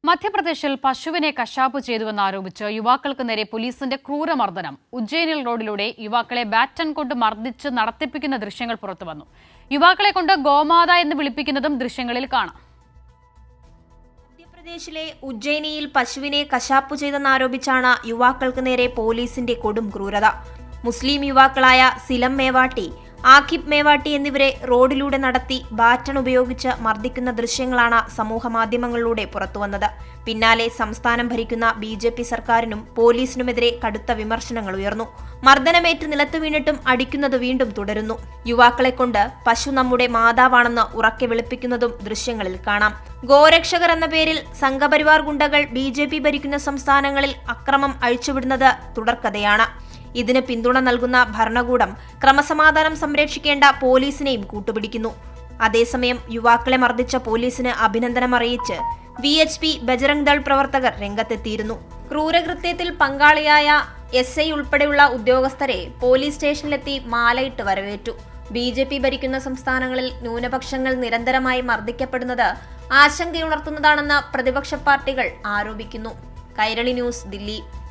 മധ്യപ്രദേശിൽ പശുവിനെ കശാപ്പ് ചെയ്തുവെന്നാരോപിച്ച് യുവാക്കൾക്ക് നേരെ പോലീസിന്റെ ക്രൂരമർദ്ദനം. ഉജ്ജയിനിൽ റോഡിലൂടെ യുവാക്കളെ ബാറ്റൺ കൊണ്ട് മർദ്ദിച്ച് നടത്തിപ്പിക്കുന്ന ദൃശ്യങ്ങൾ പുറത്തുവന്നു. യുവാക്കളെ കൊണ്ട് ഗോമാത എന്ന് വിളിപ്പിക്കുന്നതും ദൃശ്യങ്ങളിൽ കാണാം. മധ്യപ്രദേശിലെ ഉജ്ജയിനിയിൽ പശുവിനെ കശാപ്പു ചെയ്തെന്നാരോപിച്ചാണ് യുവാക്കൾക്ക് നേരെ പോലീസിന്റെ കൊടും ക്രൂരത. മുസ്ലിം യുവാക്കളായ സിലം മേവാട്ടി, ആഖിബ് മേവാട്ടി എന്നിവരെ റോഡിലൂടെ നടത്തി ബാറ്റൺ ഉപയോഗിച്ച് മർദ്ദിക്കുന്ന ദൃശ്യങ്ങളാണ് സമൂഹമാധ്യമങ്ങളിലൂടെ പുറത്തുവന്നത്. പിന്നാലെ സംസ്ഥാനം ഭരിക്കുന്ന BJP സർക്കാരിനും പോലീസിനുമെതിരെ കടുത്ത വിമർശനങ്ങൾ ഉയർന്നു. മർദ്ദനമേറ്റ് നിലത്തു വീണിട്ടും അടിക്കുന്നത് വീണ്ടും തുടരുന്നു. യുവാക്കളെ കൊണ്ട് പശു നമ്മുടെ മാതാവാണെന്ന് ഉറക്കെ വിളിപ്പിക്കുന്നതും ദൃശ്യങ്ങളിൽ കാണാം. ഗോരക്ഷകർ എന്ന പേരിൽ സംഘപരിവാർ ഗുണ്ടകൾ BJP ഭരിക്കുന്ന സംസ്ഥാനങ്ങളിൽ അക്രമം അഴിച്ചുവിടുന്നത് തുടർക്കഥയാണ്. ഇതിന് പിന്തുണ നൽകുന്ന ഭരണകൂടം ക്രമസമാധാനം സംരക്ഷിക്കേണ്ട പോലീസിനെയും കൂട്ടുപിടിക്കുന്നു. അതേസമയം യുവാക്കളെ മർദ്ദിച്ച പോലീസിന് അഭിനന്ദനം അറിയിച്ച് VHP ബജറംഗ് ദൾ പ്രവർത്തകർ രംഗത്തെത്തിയിരുന്നു. ക്രൂരകൃത്യത്തിൽ പങ്കാളിയായ SI ഉൾപ്പെടെയുള്ള ഉദ്യോഗസ്ഥരെ പോലീസ് സ്റ്റേഷനിലെത്തി മാലയിട്ട് വരവേറ്റു. BJP ഭരിക്കുന്ന സംസ്ഥാനങ്ങളിൽ ന്യൂനപക്ഷങ്ങൾ നിരന്തരമായി മർദ്ദിക്കപ്പെടുന്നത് ആശങ്കയുണർത്തുന്നതാണെന്ന് പ്രതിപക്ഷ പാർട്ടികൾ ആരോപിക്കുന്നു. കൈരളി ന്യൂസ്, ദില്ലി.